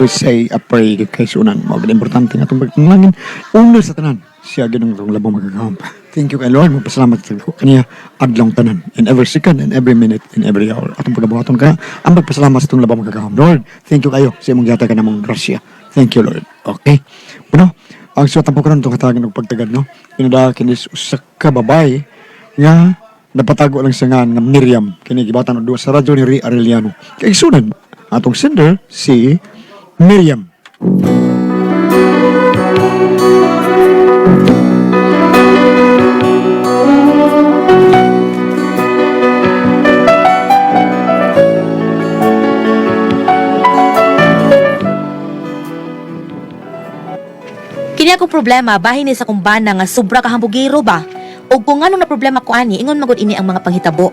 we say a prayer kay sunan. Mga importante nga itong pagtanglangin. Una sa tanan, siya ginong itong labang magagawang. Thank you kay Lord. Magpasalamat sa ko kaniya adlong tanan. In every second, in every minute, in every hour. Atong pagkabuhaton ka, ang magpasalamat sa itong labang magagawang. Lord, thank you kayo sa imong yata ka namang grasya. Thank you, Lord. Okay? Bueno, ang suwatan po ko rin itong katagan ng pagtagad, no? Pinadakin kinis usak ka babae nga napatago lang siya nga ng Miriam. Kinigibatan o doon sa radyo ni Ray Arellano. Kaya sunan, atong sender, si Miriam. Kini akong problema, bahin ni sa kumbana nga sobra ka hambugiro ba? O kung anong na problema ko ani, ingon magod ini ang mga panghitabo.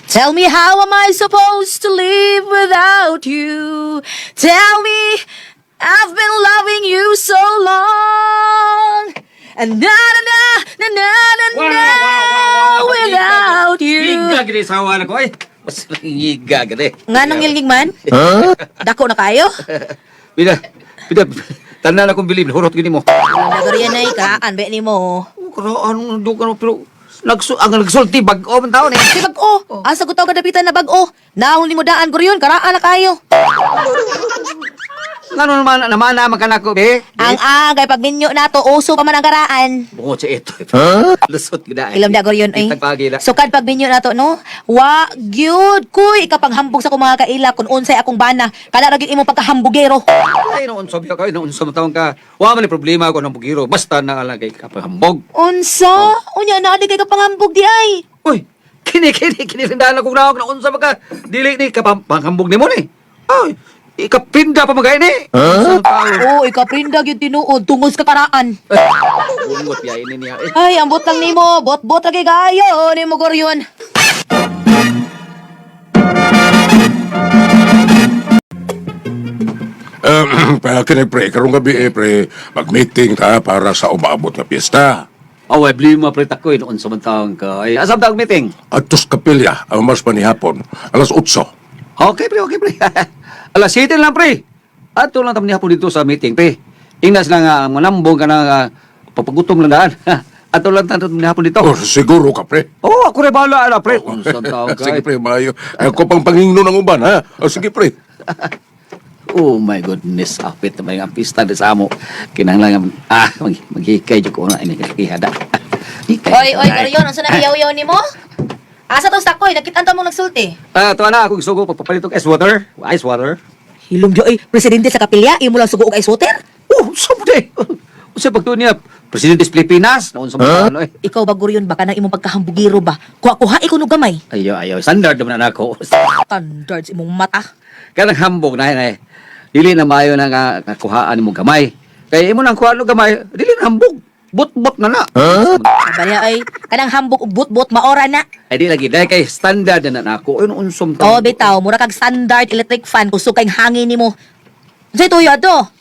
Tell me how am I supposed to live without you? Tell me I've been loving you so long. And na na na na na na na without you. Higa gini sa awan ako eh. Mas higa gini. Nga nang ngilgig man? Dako na kayo? Bida, tanan akong bilib, hurot gini mo. Nagariyan na ikaan, be ni mo. Karaan, do ka pero ang nagsulti bag-o man taon eh. Si bag-o. Ang sagot ako kadapitan na bag-o. Naong limudaan ko rin, karaan na kayo. Ngano naman ka ko, be? Ang agay pag minyo na to, uso pa man ang karaan. Bungo sa ito. Lusot gina eh. Ilam da yun eh. Itagpagi na. Sukad pag minyo na to, no? Wa, gyud, kuy, kapag hambog sa kong mga kaila, kung unsay akong bana, kada ragin imo pagkahambugero. Ay, noon sabi ka, noon sa taong ka. Wa man ni problema ako ng bugiro. Basta na lang kay kapahambog. Unsa? Unya na, di kay kapanghambog di ay. Uy, kini rindahan akong nawag na unsa ka. Dili ni kapanghambog ni mo ni. Ay, ikapinda pa magay ni. Huh? Oo, ikaprinda gyud tinuod, tungos ka karaan. Bungot ya ini niya. Ay, ambot lang nimo, bot-bot lagi kayo, ni mo goryon. Kaya pre, karong gabi pre, mag-meeting ta para sa umabot na piyesta. Away, bli mo pre takoy noon sa mantang ka. Ay, asam tawag meeting? Atos kapilya, ang mas panihapon, alas 8. Okay pre. Alas 7 lang pre. Ato lang tamo ni hapon dito sa meeting pre. Ingnas lang nga manambong ka na papagutom lang daan. Ato lang tanto ni hapon dito. Oh, siguro ka pre. Oh, ako rin bahala na pre. Unsa tawag ka? Sige pre, maayo. Ako pang pangingno ng uban ha. O sige pre. Oh my goodness, apit na ang pista de sa amo. Kinahanglan maghikay jud ko na ini ihada. Oy, goryon, unsa na yaw-yaw nimo? Asa to sakoy, nakita mo nagsulti. Tuwa na akong sugo pagpapalit og ice water. Hilom jo ay presidente sa kapilya, imo lang sugo og ice water? Oh, sabude. Unsa pagtuon niya? Presidente sa Pilipinas, noon sa mga ano eh. Ikaw ba goryon baka nang imong pagkahambugiro ba? Kuha ikaw no gamay. Ayo, standard naman na ako. Standards imong mata. Kanang hambog na eh. Dili na maayo na nga kuhaan mo gamay. Kaya imo nang kuhaan mo gamay, dili na hambog. Bot-bot na na. Abaya ay kanang hambog og bot-bot maora na. Ay di lagi dahil kay standard na ako. Ay unsom Oh, bitaw, mura kag standard electric fan kusog kay hangin nimo. Unsay tuyo ato?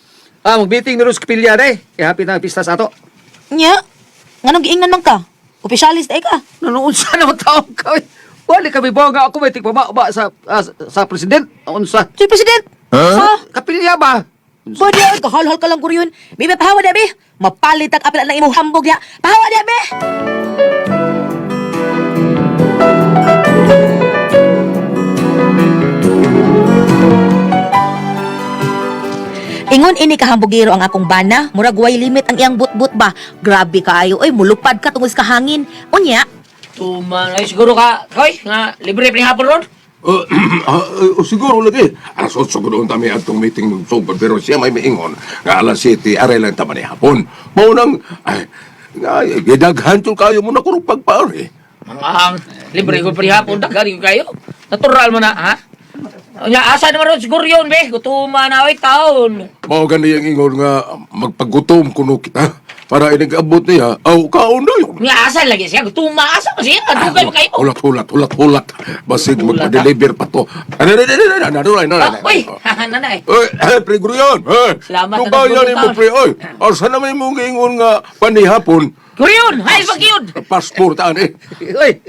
Mag-meeting ni Rose Capilla eh. Kaya hapit na ang pista sa ato. Nya? Nganong giingnan man ka? Opisyalis ay ka. Unsa na matawag ka? Wali kami bonga ako may tigpamaba sa president. Unsa? Si president. Sa Kapilya ba? Bodi ay kahal-hal ka lang goryon. Bibi pahawa da be. Mapalit ang apil na imong hambog ya. Pahawa da be. Ingon ini kahambugiro ang akong bana, murag way limit ang iyang but-but ba. Grabe kaayo, oy mulupad ka tungod sa hangin. Unya, Tuman, ay siguro ka, hoy, nga libre pa hapon ron? Siguro lagi. Alas 8 ko doon kami atong meeting ng super pero siya may maingon. Nga alas 7, aray lang tama ni hapon. Maunang, gidaghan to kayo mo na kurong pagpare. Ang libre ko pa hapon, dagari ko kayo. Natural mo na, ha? Nya asa naman ron siguro yun, be. Gutuman na, oy, taon. Mao gani ang ingon nga magpagutom kuno kita para inag-abot niya. Aw, kaon na yun. Nya asa lagi siya, gutuman, asa pa siya. Adugay mo kayo. Hulat. Basin magpa-deliver pa to. Oy, nanay. Oy, pre Gurion. Salamat Kung na kaya nagpunta. ni mo, pre, oy. Asa na may mong ingon nga panihapon, Gurion, hay pag-yun! Passport ani. Uy!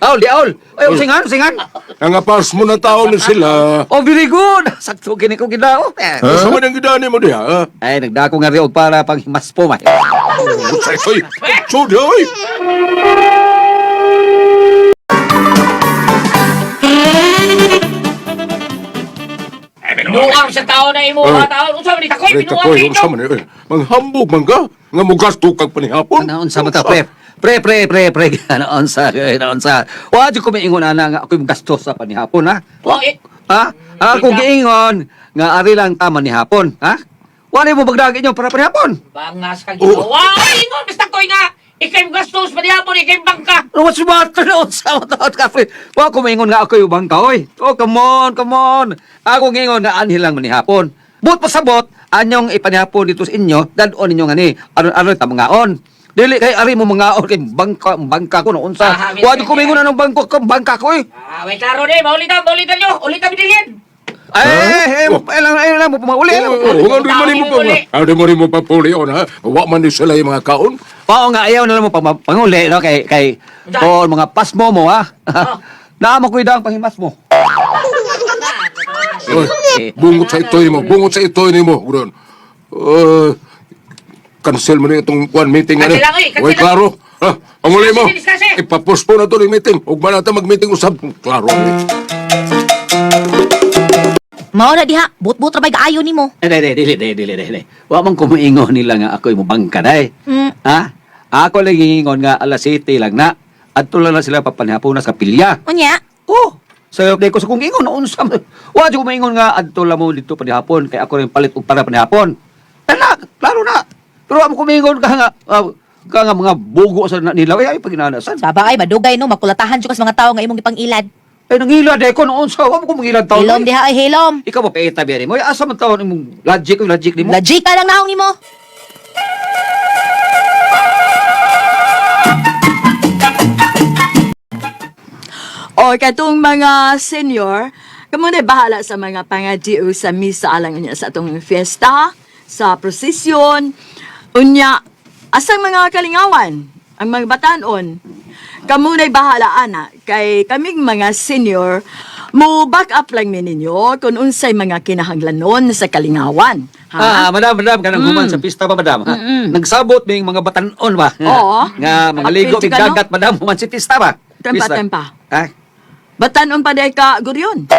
Aol, di aol! Uy, usingan, usingan! Nangapas mo na tao na sila. Oh, very good! Sakto kini ko gidao. Gusto mo nang gidani mo diha, ha? Ay, nagdako nga rin para panghimas po, may. Usay koy. Sudi, oy. Binuang sa tao na imo, mga tao. Unsa man ni takoy, Rita binuang koy, dito. unsa man eh. Manghambog man ka. Nga mugasto kag panihapon. Ano, unsa man ta, pre? Pre. Ano, unsa, unsa. Wa, di ko maingon ana nga ako'y gasto sa panihapon, ha? Oh, eh. Ha? Ako giingon nga ari lang tama ni hapon, ha? Wala mo bagdagin nyo para panihapon. Bangas kang ginawa. Ingon, basta koy nga. Ikay gastos pa niya po, ikay bangka. Ano what's matter na unsa mo taot ka, pre? Wa ko maingon nga ako'y ubang ka, oy. Oh, come on. Ako ngingon nga anhi lang manihapon. But pasabot, anyong ipanihapon dito sa inyo, dadon ninyo nga ni, ano ta mangaon. Dili kay ari mo mangaon kay bangka ko no unsa. Wa di ko maingon anong bangka ko, eh. Wait, klaro ni, maulitan nyo. Ulitan binilin. Ay, lang mo pumauli. Nga di man mo pa. Di man mo pa puli on, ha? Wa man di sila yung mga kaon. Oo nga, ayaw na lang mo panguli, no? Kay mga pasmo mo, ha? Naamo ko ang panghimas mo. Bungot sa itoy mo. Gudon. Cancel mo na itong one meeting. Cancel lang, eh. Cancel Uy, lang. klaro. Ha? Panguli mo. Discuss. Ipapostpone na ito yung meeting. Huwag ba natin mag-meeting usap? Klaro. Mao na diha, but ra bay kaayo nimo. Dili. Wa man kumaingon nila nga ako'y mabangka, day. Ha? Ako lang ingon nga alas 7 lang na. Adto lang na sila papanihapon sa pilya. Unya? Oh, sayop day ko sa kung ingon unsa. Wa di ko maingon nga adto lang mo dito panihapon kay ako rin palit og para panihapon. Klaro na. Pero amo kumingon ka nga mga bugo sa nila ay paginanasan. Saba ay madugay no, makulatahan jud kas mga tawo nga imong ipangilad. Ay nangilad day ko noon sa wa mo ko mangilad taon. Hilom diha ay hilom. Ikaw mo paita biyari mo. Asa man taon imong logic nimo? Logic ka lang nahong nimo. O katong mga senior, kamo na bahala sa mga pangadiu sa misa alang niya sa atong fiesta, sa prosesyon, unya asang mga kalingawan, ang mga batanon. Kamo na bahala ana kay kaming mga senior mo back up lang mi ninyo kung unsay mga kinahanglanon sa kalingawan. Ha? Madam, kanang human sa pista pa, madam. Ha? Nagsabot may mga batanon ba? Oo. Nga, mga ligo, Apil ka, no? bigdagat, madam, human si pista ba? Tempa. Ha? Batanon pa day ka, Guryon.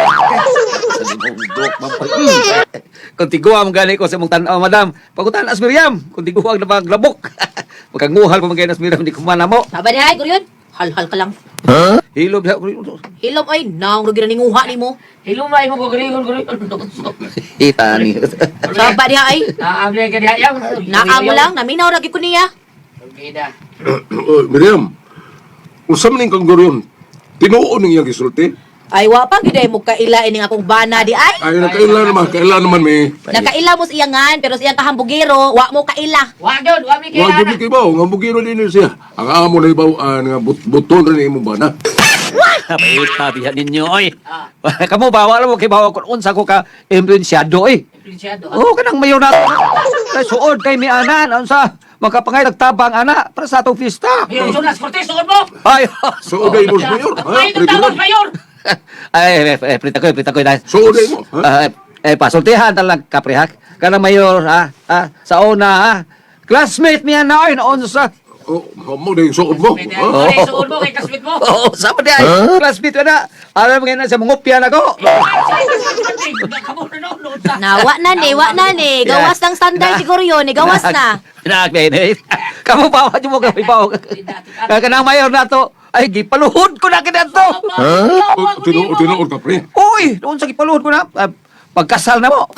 Kung tiguwa mo gani ko sa mong tanaw, madam. Pagutan as Miriam. Kung tiguwa na maglabok. Magkanguhal pa mga as Miriam, hindi kumana mo. Saba diha ay guryon. Hal-hal ka lang. Hilob siya. Hilom ay naong rugi na ninguha nimo. Hilumay mo ko gurion. Ita ni. Saba diha ay Naamli ka diha yaw. naamo lang naminaw ra gyud ko niya. Okay na. Miriam, unsa man ning kang guryon? Tinuon ning iyang gisulti? Ay wa pa gid mo kaila ining akong bana di ay. Ay, kailan naman may... Nakaila mo sa iyangan pero sa iyang kahambugero wa mo kaila. Wag yun, wag mi Wag kaya yun kay Bao, nga bugiro din siya. Ang amo na ibaw, nga buton rin imong bana. Paita bihan ninyo, oy. Kamu ba, wala mo kay bawa kung unsa ko ka imprensyado, eh. Prinsiyado. Oo, kanang mayor nato. Kay suod kay mi anan, unsa? Makapangay nagtabang ana para sa atong fiesta. Yung sunas, Cortez, suod mo! Ay, So, uday mo mayor, ha? Ay, nagtapos, mayor! prita ko dahil. So, uday mo, ha? Pasultihan talang kaprihak. Kanang mayor, ha? Sa una, ha? Classmate niya na, ay, naon sa... Oh, mo na yung suod mo. Ha? Ay, suod mo kay kasmit mo! Oo, sama di ay. Classmate ko na. Alam mo ngayon na sa mungopyan ako. Na wa na ni. Gawas ng standard siguro yun, gawas na. Pinagpinit. Kamu pa, wad mo kami pa. Kanang mayor na to. Ay, gipaluhod ko na kinato. Tinuod ka, pre. Uy, doon sa gipaluhod ko na. Pagkasal na mo.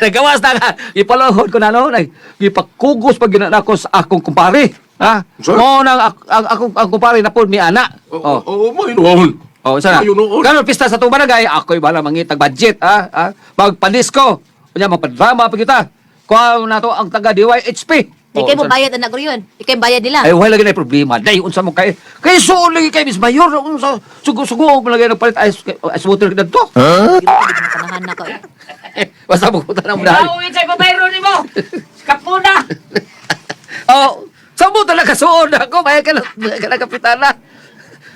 Nagawas na ka. Gipaluhod ko na, no? Gipakugos pag ginanako sa akong kumpare. Ha? Sir? Mo nang akong kumpare na po mi ana. Oh. Oo, mo inuon. Oh, sana. Ayaw noon. Karon pista sa tuong barangay, ako'y bala mangitag budget, ha? Magpadisko. Kunya magpadrama pa kita. Kuha na to ang taga DYHP. Ikay mo bayad anak ko yun. Ikay bayad nila. Ay, wala lagi na problema. Day, unsa mo kay suon lagi kay Miss Mayor. Unsa, sugo-sugo mo lagi nagpalit ice water kita to. Panahan na ko. Basta mo kuta na mo dahil. Nauwin sa'yo pabayro ni mo! Kap muna! Oh, sa mo talaga suod ako, may ka na kapitana.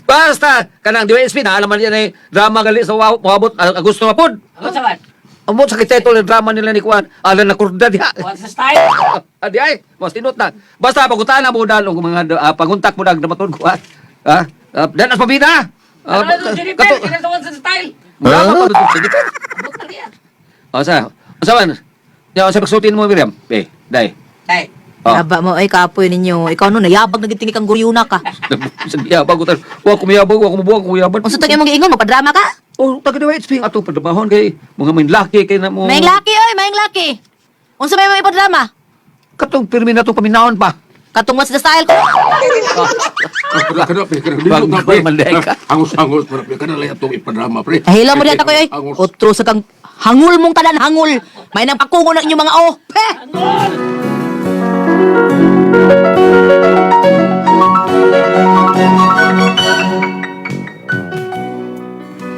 Basta, kanang DSP na, alam man yan drama gali sa wabot, Agusto nga pod. Ano sa man? Amot sa kitetol ng drama nila ni Kuan, alam na kurda diha. What's the style? Adi ay, mas tinot na. Basta pagutan na mo dalong mga panguntak mo na dramaturg Kuan. Ha? Dan as pabida. Ano na ito, Jennifer? Kinatawa sa style. Drama pa dito. Abot na niya. O sa man? Yan, sa pagsutin mo, Miriam. Dai. Ay, Oh. Yaba mo, ay kapoy ninyo. Ikaw no, nayabag na gitingin kang guryuna ka. Yabag ko tayo. Huwag kumiyabag, huwag kumubuang, kumiyabag. Kung sa tagin mong giingon, magpadrama ka? Oh, taga na HP, ato padamahon kay mga main laki kay na mo. Maing laki, oy, maing laki. Unsa may mga ipadrama? Katong pirmi na to paminahon pa. Katong what's the style ko? Kada pre, kada Bag- na pre. manday ka. Hangos-hangos pre, kada lang itong ipadrama pre. Ahila mo dito ko, oy. Hangos. Otro sa kang hangul mong tanan, hangul. May nang pakungo na inyong mga oh. Heh!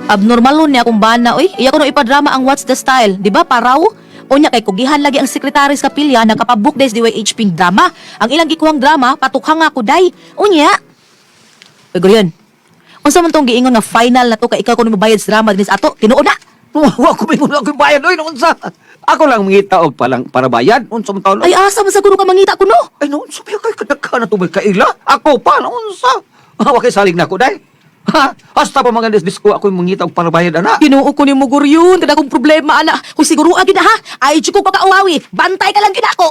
Abnormal niya kung bana, oy. Iya ko no ipadrama ang what's the style. Di ba, paraw? Unya kay kugihan lagi ang sekretary sa pilya nakapabook days DYH ping drama. Ang ilang gikuhang drama, patukhang ako day. Unya. Oy, Gurion. Unsa man tong giingon nga final na to kay ikaw kuno mabayad sa drama dinis ato? Tinuod na. Wa ko mingon ako bayad oy noon sa. Ako lang mangita og palang para bayad unsa man taon. Ay asa man sa kuno ka mangita kuno? Ay noon sa kay kadaghan na to may kaila. Ako pa noon sa. Wa kay salig na ko day. Ha? Hasta pa mga disco ako yung mangita og para bayad ana. Tinuo ko nimo Gurion, kada kong problema ana. Kung siguro agid na ha. Ay chiko pa kauwawi. Bantay ka lang gid ako.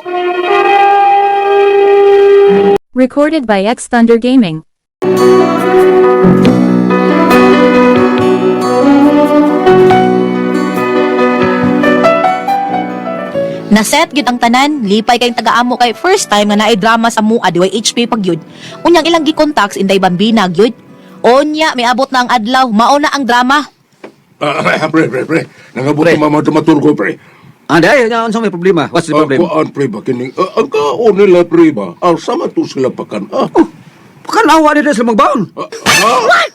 Recorded by X Thunder Gaming. Naset gid ang tanan, lipay kayong taga-amo kay first time nga naay drama sa mua diway HP pagyud. Unyang ilang gi-contacts inday bambina gyud. Onya may abot na ang adlaw, mao na ang drama. Pre. Nangabot Pre. ang mga dramaturgo pre. Day, unsa may problema? What's the problem? Kuan pre ba kining ang kaon nila pre ba? Sama to sila pakan. Pakanawa nila sila magbaon. What?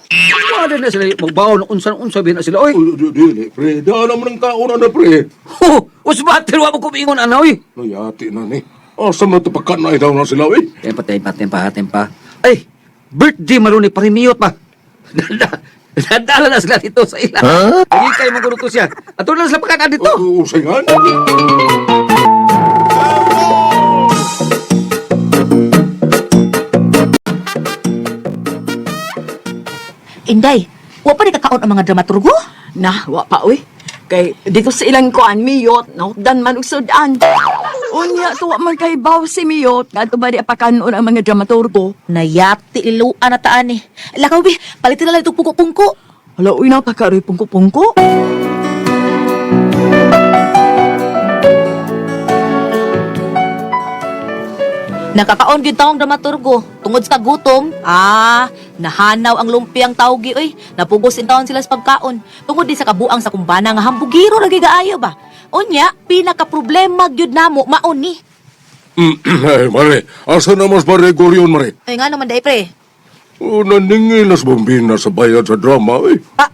Wa din na sila magbaon unsa bin na sila oy. Dili pre, dala mo ng kaon na pre. Oh, usbater wa mo kumingon ana oy. Nayati na ni. Sama to pakan na daw na sila eh. Tempa. Ay, birthday maron ni Parimiyot pa. Nadala na sila dito sa ila. Lagi kayo maguluto siya. Ato na sila pagkakaan dito. Usayan. Inday, wa pa ni kakaon ang mga dramaturgo? Nah, wa pa uy. Kay di ko sa ilang kuan miyot, no? Dan man usudan. Unya to wa man kay baw si miyot, ngadto ba di apakanon ang mga dramaturgo. Nayati iluan na taan eh. Lakaw bi, palitin na lang itong pungko-pungko. Hala uy na pagkaroy pungko-pungko. Nakakaon gyud taong dramaturgo. Tungod sa gutom, nahanaw ang lumpiang tawgi oy. Napugos in taon sila sa pagkaon. Tungod di sa kabuang sa kumbana nga hambugiro lagi gaayo ba. Unya, pinaka problema gyud namo maon ni. Ay, mare. Asa na mas pare Gorion, mare? Ay nga naman day pre. Naningin nas bambina sa bayad sa drama eh. Ha?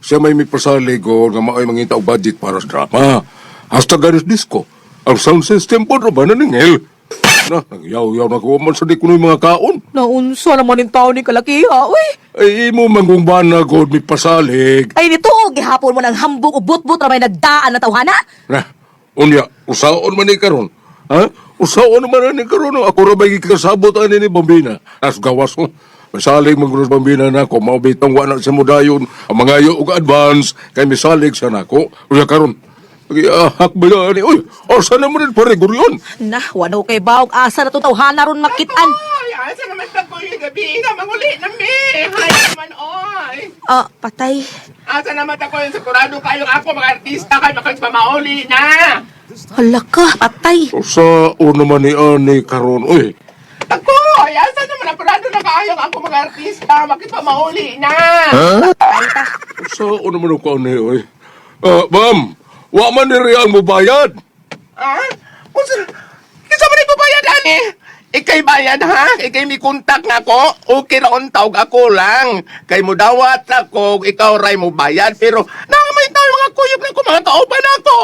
Siya may pasalig o nga maay mangita og budget para sa drama. Hasta ganis disco. Ang sound system po ba naningil? Na, nagyaw-yaw na ko man sa di kuno'y mga kaon. Naunsa naman yung taon ni kalakiha, uy. Ay, imo manggong ba na god may pasalig. Ay nito, gihapon mo ng hambog o but-but na may nagdaan na tawhana. Na, unya, usaon man ni karon. Ha? Usaon man ni karon. Ako ra may kasabot ani ni Bambina. As gawas mo. Misalig magros Bambina na ako. Maubitang wala sa mudayon. Ang mga iyo og advance. Kay misalig sa nako. Unya karon. Hakbala ni. Uy, asa naman rin pare Gorion. Na, wano kay baog asa na to tawhana ron makitan. Ay, asa naman sa ko yung gabi nga, manguli na mi. Hay naman, oy. Patay. Asa naman ako yung sakurado kayo ako, mga artista kayo, makagpamauli na. Hala ka, patay. Sa naman ni ani karon. Uy, Ako, ay, asa naman apurado na kayo ako, mga artista, makagpamauli na. sa naman ako ani. Uy. Ma'am, wa man ni Real mo bayad. Ha? Kisa mo rin bayad, ani? Ikay bayad, ha? Ikay may kontak nga ko. Okay ra on tawag ako lang. Kay mo dawat ako, ikaw ray mo bayad. Pero, may tao mga kuyog na ko, mga kauban ako.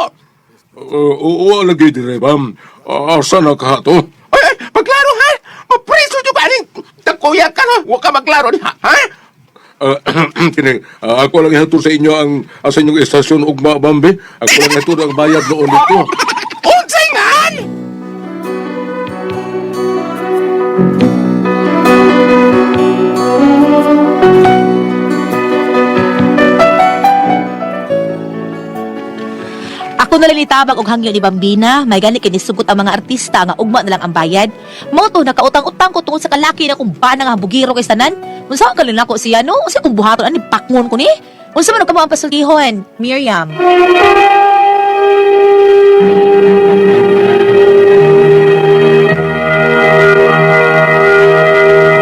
Oo, lagi dire, ma'am. Asa na ka to? Ay, maglaro ha? Mapreso nyo ka aning tagkuya ka no? Huwag ka maglaro ni ha? Kini, ako lang ihatod sa inyo ang sa inyong estasyon ugma, Bambi. Ako lang ihatod ang bayad noon nito. Unsay ngan? Ako nalilitabang og hangyo ni Bambina, may gani kinisugot ang mga artista nga ugma na lang ang bayad. Mao to nakautang-utang ko tungod sa kalaki na kung ba nga bugiro kay sanan. Unsa ang galin ako siya no? Unsa kung buhaton ani pakngon ko ni? Unsa man ang kamo ang pasultihon, Miriam?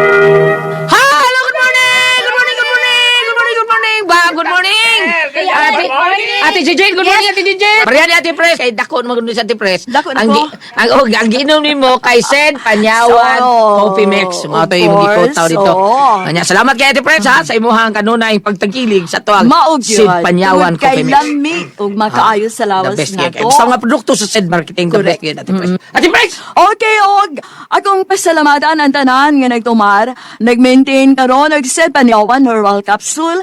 Hello, good morning! Good morning, good morning! Good morning, good morning! Good morning! Ate Jijin, good morning, Ate Jijin! Mariani, Ate Pres! Kay dako naman sa Ate Pres. Dako na Ang ko. ang giinom ni mo kay Sed Panyawan So, Coffee Mix. Mga ito yung of gikotaw course, dito. oo. Kanya, salamat kay Ate Pres ha sa imuhang kanunay pagtangkilig sa tuwang Maog Sed yun. Panyawan Tungod kay Coffee Mix. lami ug makaayos sa The lawas best na yun. to. Basta mga produkto sa Sed Marketing, the best yun, Ate Pres. Ate Pres! Okay, og akong pasalamatan ang tanan nga nagtumar, nag-maintain karon og Sed Panyawan Herbal Capsule.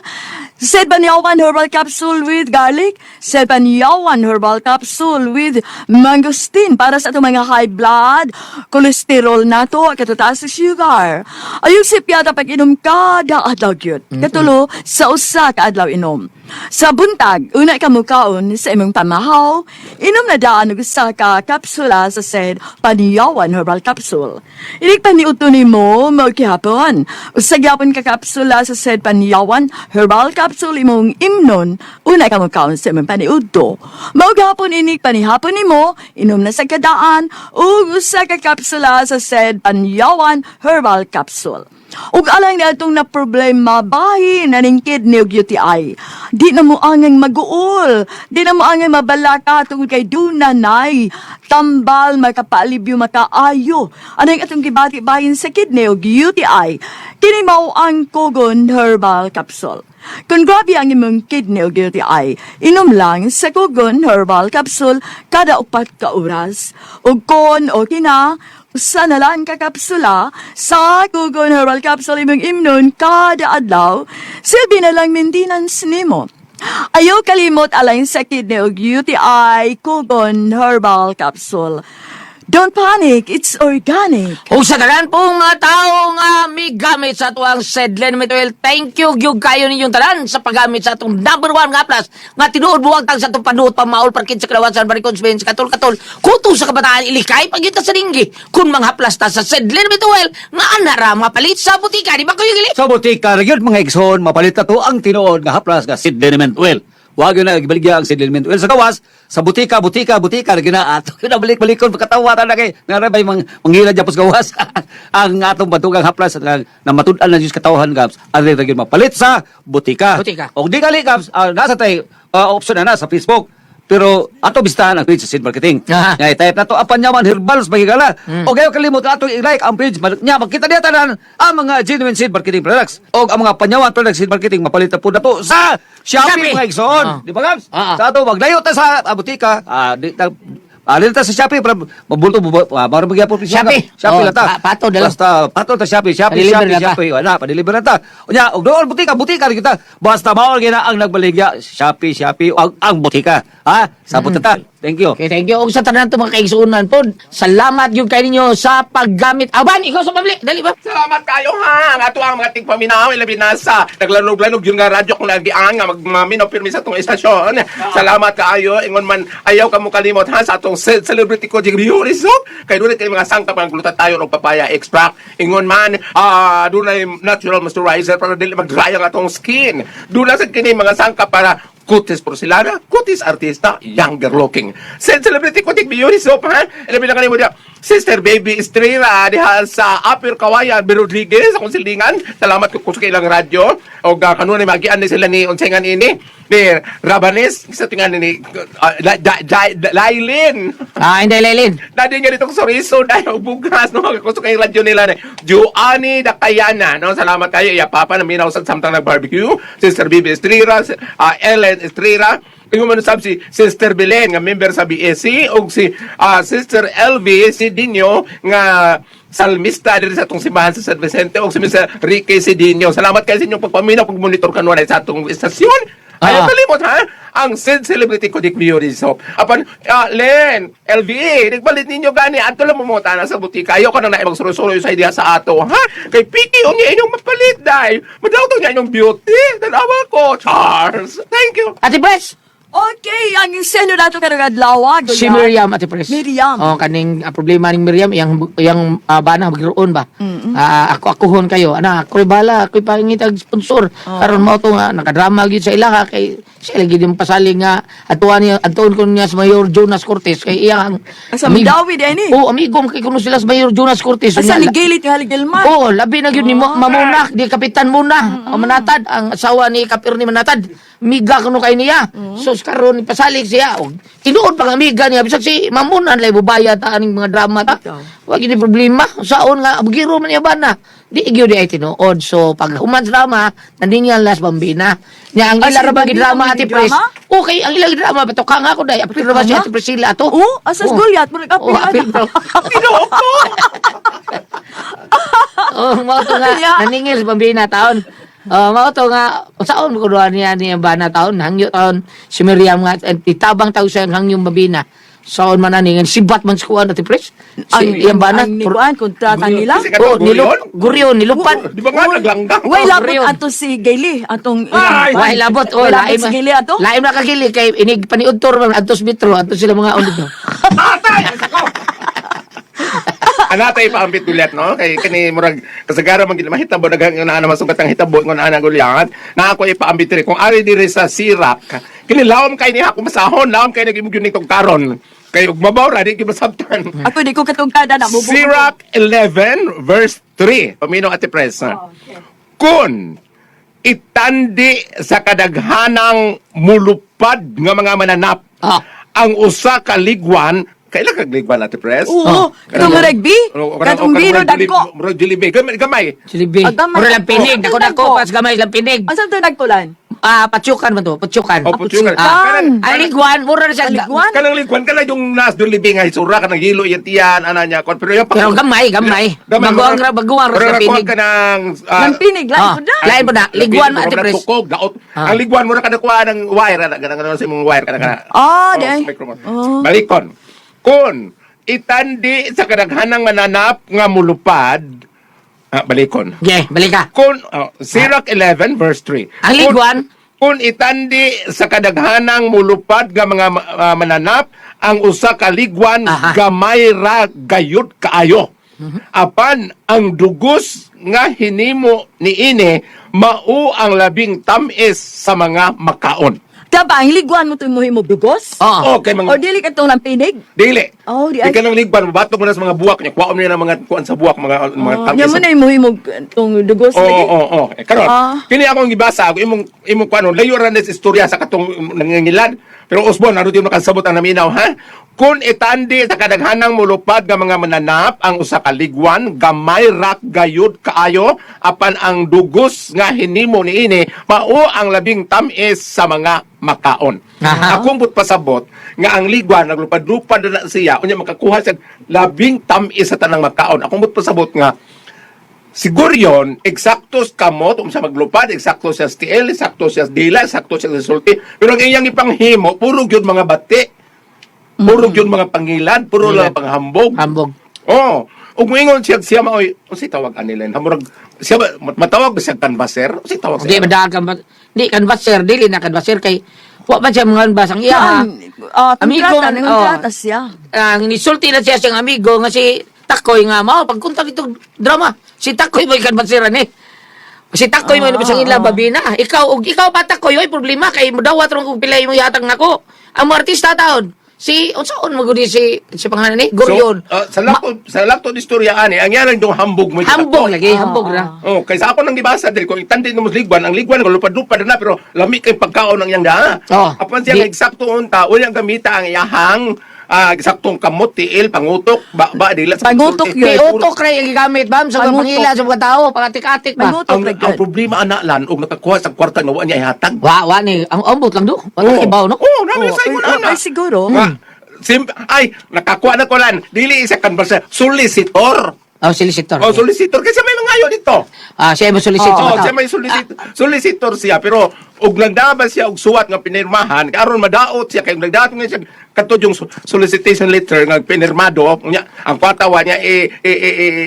Sed Panyawan Herbal Capsule with garlic, Sed Panyawan Herbal Capsule with mangosteen para sa itong mga high blood, cholesterol nato, katutaas sa sugar. Ayong sipyata pag inom kada adlaw gyud. Katulo sa usa ka adlaw inom. Sa buntag, una ka mukaon sa imong pamahaw, inom na daan og usa ka kapsula sa Sed Panyawan Herbal Capsule. Inig paniudto nimo mao gihapon. Usa gyapon ka kapsula sa Sed Panyawan Herbal Capsule imong imnon, una ka mukaon sa imong paniudto. Mao gihapon inig panihapon nimo, inom na sa kadaan ug usa ka kapsula sa Sed Panyawan Herbal Capsule. Ug alang na itong na problema bahin na ning kidney ug UTI. Di na mo angang maguol. Di na mo angang mabalaka tungod kay dunanay. Tambal, makapaalibyo, makaayo. Anong atong gibati bahin sa kidney ug UTI. Kini mao ang Kogon Herbal Capsule. Kung grabe ang imong kidney o UTI, inom lang sa Kogon Herbal Capsule kada 4 ka oras. Ug kon okay na, usa na lang ka kapsula sa Kogon Herbal Capsule imong imnon kada adlaw, silbi na lang maintenance nimo. Ayaw kalimot alay sa kidney o UTI Kogon Herbal Capsule. Don't panic, it's organic. O sa tanan po nga tao nga may gamit sa tuwang Sedlen Metuel, thank you gyud kayo ninyong tanan sa paggamit sa atong number 1 nga plus nga tinuod buwag tag sa atong panuot pamaol parkit sa kalawasan barikon Spain sa katol kuto sa kabataan ilikay pagita sa linggi kun mga haplas ta sa Sedlen Metuel nga anara mapalit sa butika di ba kayo gili? Sa butika, nagyod mga igsoon, mapalit na to ang tinuod nga haplas nga Sidliniment Oil. Huwag yun na ibaligya ang Sidliniment Oil sa gawas, sa butika, gina-ato, balik-balikon, pagkatawaran na kay, narabay manghila dyan po sa gawas. Ang atong batugang haplas, na matudan na Diyos katawhan, Gaps, ang rin mapalit sa butika. Butika. O di kali, Gaps, nasa tayo, option na sa Facebook. Pero ato bistahan ang page sa Sid Marketing. Aha. Nga type na to Panyawan Herbals magigala. O kayo kalimot ato i-like ang page nya makita niya tanan ang mga genuine Sid Marketing products. O ang mga Panyawan products Sid Marketing mapalit na po na to sa Shopee Shopee. mga igsoon. Ah. Di ba Gams? Ah. Sa ato maglayo ta sa butika. Alin ta sa Shopee para mabulto para magya po Shopee. Shopee Oh, lang ta. pato dala. Basta pato ta Shopee, Pa-deliver na ta. Shopee. Wala, pa-deliver na ta. Unya, og doon butika rin kita. Basta mao gina ang nagbaligya Shopee ang butika. Ha? Sabot ta. Thank you. Okay, thank you. Og sa tanan to mga kaigsuonan po, salamat gyud kay ninyo sa paggamit. Aban, ikaw sa pabli, dali ba? Salamat kayo ha. Nga to ang mga tigpaminaw, ilabi na sa naglanog-lanog yung nga radyo kung nagiang nga magmaminaw pirmi sa itong estasyon. Salamat kayo. Ingon man, ayaw ka mo kalimot ha sa itong celebrity ko jing beauty soap. Kaya doon kayo mga sangkap ng glutat tayo ng papaya extract. Ingon man, doon ay natural moisturizer para dili mag-dry ang atong skin. Doon lang sa kini mga sangkap para kutis porcelana, kutis artista, younger looking. Celebrity kutik beauty soap, ha? Ilabi lang kanimo diya. Sister Baby Estrella, diha sa Upper Kawayan, B. Rodriguez, akong silingan. Salamat ko sa kailang radyo. O kanunay magian ni sila ni Unsengan ini. Ni Rabanes, isa tingan ni Lailin. Hindi Lelin. Dati nga ditong soriso dahil bugas, no? Gusto kayo radyo nila ni Joanny Dakayana, no? Salamat kayo. Iya papa na minaw sa samtang nag-barbecue. Sister Baby Estrella, Ellen Estrella, Ingon man usab si Sister Belen nga member sa BSC ug si Sister LV Sidinio nga salmista diri sa atong simbahan sa San Vicente ug si Mr. Ricky Sidinio. Salamat kayo sa inyong pagpaminaw pag-monitor kanunay sa atong istasyon. Ayaw kalimot ha? Ang Sid Celebrity Codic Music. Apan, Len, LVA, nagbalit ninyo gani. Ato lang mo na sa butika. Ayaw ka nang naimag-surusuroy sa idea sa ato, ha? Kay Piki, o niya inyong mapalit, day. Madawag niya inyong beauty. Dalawa ko, Charles. Thank you. Ate Pres, Okay, ang senyo nato karong adlaw. si Miriam, Ate Pres. Miriam. Oh, kaning problema ning Miriam, yang bana magiroon ba? Akuhon kayo. Ana, ako bala, ako pangitag sponsor. Karon mo to nga nakadrama gyud sa ilaha kay siya lagi din pasaling nga atuon ko niya sa Mayor Jonas Cortez kay iyang Asa David ani? Oh, amigo kay kuno sila sa Mayor Jonas Cortez. Asa ligilit nga Haligilman? Oh, labi na gyud ni Mamunak, di Kapitan Muna. Manatad ang asawa ni Kapir ni Manatad. Miga kuno kay niya. So karon ipasalig siya. Og tinuod pang amiga niya bisag si Mamunan lay bubayad ta aning mga drama ta. Wa gid problema. Saon nga abgiro man niya bana. Di gyud di ay tinuod. So pag human sa drama, nandingan las bambina. Nya ang ila ra ba gid drama Ate Pres. Okay, ang ila drama batok nga ako day. Apil ra ba si Ate Priscilla ato? Oh, asas gulyat mo Oh, apil nagapil. raw. Oh, mao to nga naningil sa bambina taon. Mao to nga saon ko duha niya bana taon, hangyo taon si Miriam nga itabang taw siya ang hangyong bambina. Saon man naningil si Batman sa kuan Ate Pres. Si iyang bana. Ang nikuan, kontrata nila. Kasi katong Guryon, nilupad. Di ba nga naglanggang? Way labot Guryon. ato si Gaily. Atong Ay! Why labot? Oh, Wala lain si Gaily ato? Lain na kagili kay inig paniudtor man atos bitro, atos sila mga ulit no. Anatay paambit gulyat no kay kani murag kasagara man gid mahitabo daghang nga ana masugat ang hitabo ngon ana gulyat na ako ipaambit diri kung ari diri sa Sirak kini lawom kay niya ako masahon lawom kay nagimog yun tong karon kay ug mabaw ra di gibasabtan. Ako di ko katungkada na bubuo. Sirak 11 verse 3 paminaw Ate Pres. Kun itandi sa kadaghanang mulupad nga mga mananap ang usa ka ligwan kailan kag ligwan Ate Pres? Oo. Katong rugby? Katong biro dagko. Murag jilibe. Gamay. Silibi. Ah, gamay. Ora lang pinig, Oh, dako dagko. pas gamay lang pinig. Asan to nagkulan? Patyukan man to, patyukan. O, putyukan. Ang ligwan, mura na siya. Ligwan? Kanang ligwan ka na yung nas jilibe nga isura ka ng hilo yan tiyan, ana niya. Pero yung Pero gamay. Baguang ra pinig. ka ng... Nang pinig lang ko na. Lain mo na, ligwan Ate Pres. Tukog, daot. Ang ligwan mo na kanakuha ng wire. Ganang sa mong wire. Balikon. Kun itandi sa kadaghanang mananap nga mulupad, balikon. Okay, balik ka. Kun Sirak 11 verse 3. Ang ligwan, Kun itandi sa kadaghanang mulupad nga mga mananap ang usa ka ligwan gamay ra gayud kaayo. Apan ang dugos nga hinimo niini mao ang labing tamis sa mga makaon. Taba, ang ligwan mo ito mo dugos? Okay, O dili ka itong lampinig? Dili. Oh, di Di ka ng ligban, batok mo na sa mga buwak niya. Kuha mo niya ng mga kuwan sa buwak, mga tamis. Yan mo na yung itong dugos lagi? Oo. Karon, kini akong gibasa, ako imong kuano, layo ra nes istorya sa katong nangangilad. Pero Osborne, ano di mo nakasabot ang naminaw, ha? Kung itandi sa kadaghanang mulupad nga mga mananap, ang usa ka ligwan, gamay rak gayud kaayo, apan ang dugos nga hinimo niini, mao ang labing tamis sa mga makaon. Akong pasabot nga ang ligwan naglupad-lupad na siya, unya makakuha siya labing tamis sa tanang makaon. Akong pasabot nga siguro yun, eksaktos kamot, sa maglupad, eksakto siya stiel, eksakto siya dila, eksakto siya sulti. Pero ang iyang ipanghimo, puro yun mga bati. Puro yun mga pangilad, puro lang panghambog. hambog. Oo. Ug moingon siya maoy, si tawag anilen. Hamurag siya matawag ba siya kanbaser? Si tawag Di siya. madagan ba? Di kanvaser, dili na kanvaser kay wa ba siya mga basang iya. Amigo, Kontrata siya. Ang nisulti na siya siyang amigo nga si Takoy nga mao pagkunta itong drama. Si Takoy mo kanvaseran eh. Si Takoy mo bisang ila babina. Ikaw pa Takoy oy problema kay modawat ron kung pilay mo yatang nako. Ang mga artista taon. Si unsaon magudi si pangalan ni Guryon. So, sa lakto di istorya ani, ang yan dong hambog mo. Hambog lagi, hambog ra. Oh, kaysa ako nang gibasa dili ko itandi mo ligwan, ang ligwan ko lupad-lupad na pero lami kay pagkaon ng yang da. Oh, Apan siya nga eksakto unta, ulyang gamita ang iyahang saktong kamot, tiil, pangutok, ba, dila sa Pangutok pagsulti. yun. Kay utok rin yung gigamit, ma'am, sa mga Pangutok. pangila, sa mga tao, pangatik-atik ba? Pangutok Ang, na ang problema anak lan og nakakuha sa kwarta nga wa niya ihatag. Wa ni, ang ombot lang do. Wala Oo. ibaw, no? Oo, namin sa ingon anak. Ay, siguro. Ay, nakakuha na ko lan. Dili isa kan ba solicitor. Oh, solicitor. Oh, solicitor kasi may mga ayo dito. Siya mo solicitor. Oo, ba siya may solicitor siya pero og nagdaba siya og suwat nga pinirmahan karon madaot siya kay nagdaot nga siya katud yung solicitation letter nga pinirmado nya ang kwatawa niya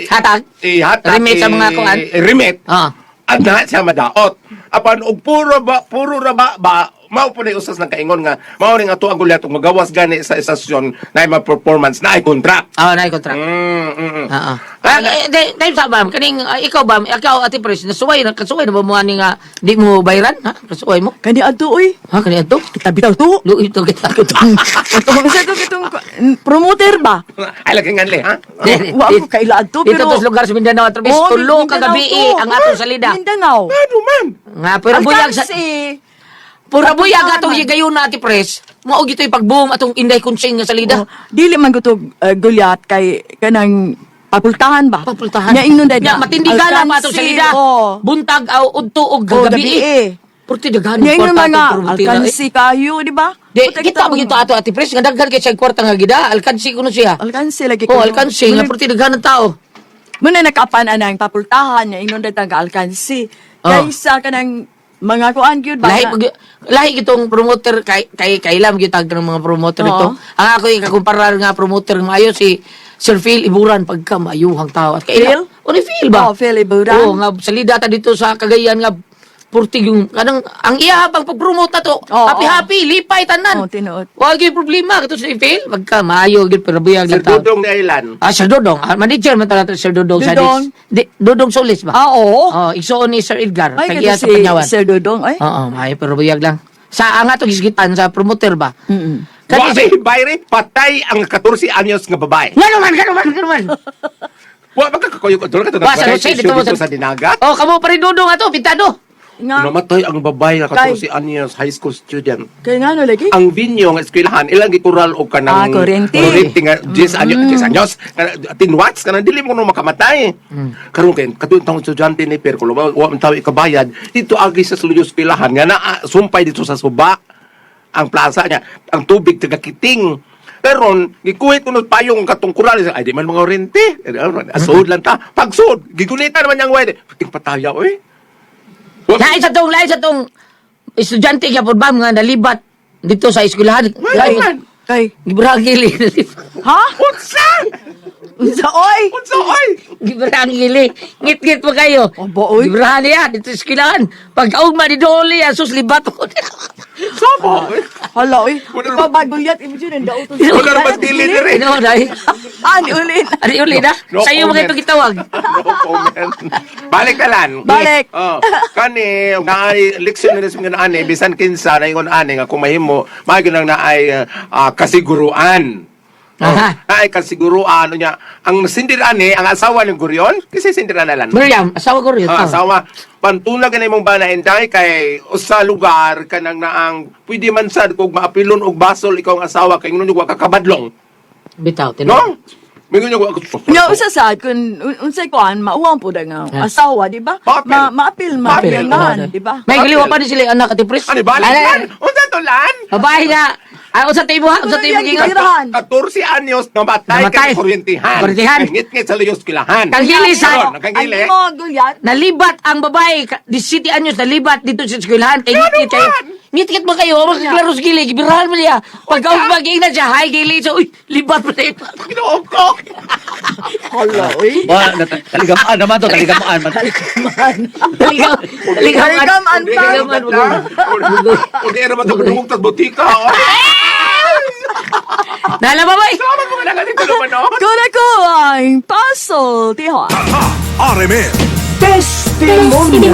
Hatag? hatag Remit sa mga kuan? remit Ah. at na siya madaot apan og puro ra ba mao po na usas ng kaingon nga mao ning ato ang gulyat og magawas gani sa estasyon na may performance na ay contract. Na contract. Oo. Ah, Dahil sa ba, kaning ikaw ba, ikaw Ate Pres, kasuway na ba mo ani nga di mo bayaran, ha? Kasuway mo? Kani adto oy. Ha, kani ato? Kita bitaw to. Lu ito kita ko to. Itong sa itong promoter ba? Ay lagi nganli ha. Wa ko kaila adto Dito pero tos lugar sa Mindanao Ate Pres, Oo, tulo ka Mindanao gabi to. ang atong salida. Mindanao. Ano man? Nga pero buyag sa Pura buyag atong higayon na Ate Pres. Mao gito'y pagbuom atong inday kunsing nga salida. Dili man gutog gulyat kay kanang papultahan ba? Papultahan. Nya ingnon dai. Nya matindi gala pa atong salida. Oh. Buntag aw udto og Gabi gabi. eh. Purti daghan Nya ingnon kwarta mga atong promotina, eh. alkansi kayo, di ba? Di, kita mo gito ato Ate Pres, nga daghan kay siya kwarta nga gida, alkansi kuno siya. Alkansi lagi Oh, alkansi nga purti daghan ng tao. Muna nakaapan anang papultahan nya ingnon dai tanga alkansi. Oh. Kaysa kanang mga kuan gyud ba? Lahi gitong promoter kay lam gyud tag ng mga promoter Oo. ito. Ang ako ikakumparar nga promoter maayo si Sir Phil Iburan pagka maayuhang tao at Phil? Ni Phil ba? Oh, Phil Iburan. Oo, nga salida ta dito sa Cagayan nga purtig yung kanang ang iya pag pag-promote na to. Oo, Happy lipay tanan. Oh, tinuod. Wag gyud problema kato si Phil pagka maayo gyud pero buyag Sir lang tao. Dudong Dailan. Sir Dodong. Manager man talaga Sir Dodong sa Dodong? Dodong Solis ba? Ah, oo. Oh, igsoon ni Sir Edgar. Ay, Tagiya kasi sa Panyawan. Sir Dodong, ay. Oo, may pero buyag lang. Sa ang atong gisgitan sa promoter ba? Mm-mm. Wa Kasi bayre patay ang 14 anyos nga babae. Ngano man. Wa magkakakuyo ko ka to Wa, sa Jose, dito mo dito sa- sa dinagat. Oh, kamo pa rin dudong ato, pintado. Nga, Namatay ang babae nga Kay- 14 anyos high school student. kaya nga no lagi. Ang binyo nga eskwelahan ilang gikural og kanang Kurente. nga 10 anyos tinwats kanang dili mo no makamatay. Karon kay katong taong estudyante ni Per kulo wa man tawo ikabayad dito agi sa sulyo eskwelahan nga naa sumpay dito sa suba ang plaza niya ang tubig taga Kiting. Pero gikuhit ko ng payong katong kural ay di man mga orente. Asod lang ta. Pagsud gigulitan naman yang way. Ting pataya oy. Lain sa tong estudyante kaya po ba nga nalibat dito sa eskwelahan. Wala man. Kay, Gibrangili. ha? Unsa? Unsa oy? Unsa oy? Gibrangili. Ngit-ngit mo kayo. Aba, oy. Gibrahan niya dito sa eskwelahan. Pagkaugma ni Dolly, asus libat ko. Sabo. Hala oy. Wala Ikaw ba gulyat imo jud daw to. Wala na mas dili dire. Ano, dahil? Ani ulin. Ari uli na. No Sa'yo mga comment. ito gitawag. No comment. Balik na lan. Balik. Oh, kani naay leksyon ni nga ani bisan kinsa na ingon ani nga kung mahimo magi nang naay kasiguruan. Aha. Naay kasiguruan unya ang sindir ani ang asawa ni Gurion kasi sindir na lan. Miriam, asawa ko rin. Asawa pantunag na imong bana inday kay usa lugar kanang naang pwede man sad kog maapilon og basol ikaw ang asawa kay ngono wa kakabadlong. Bitaw, No? Mingon yung Nya usa sad kun unsay kuan mauwang po nga asawa, di ba? Maapil. Maapil Maapil, man di ba? May galiwa pa din sila yung anak at Pres. Ano balik lan? Unsa to lan? Babae nga. Usa tayo ha? Usa tayo Ano yan, maging girahan? 14 anyos namatay Namatay. kay kuryentihan. Kuryentihan. Ngit-ngit sa luyos kilahan. Kangili sa... Nakangili. Ay mo gulyat. Nalibat ang babae, 17 anyos, nalibat dito sa eskwelahan. Kay ngit-ngit kayo. Ngit-ngit mo kayo, magkaklaro sa gili, gibirahan mo niya. Pagka maging na siya, hi, gili, so, uy, libat mo na ito. Ginoong ko. Hala oy. Taligamaan naman to, taligamaan. Taligamaan pa. Hindi naman ito pinungog tas butika. Nala ba, boy? Salamat mo nga lang ating tulungan, no? Kuna ko ang puzzle, tiho. RMN Testimonya.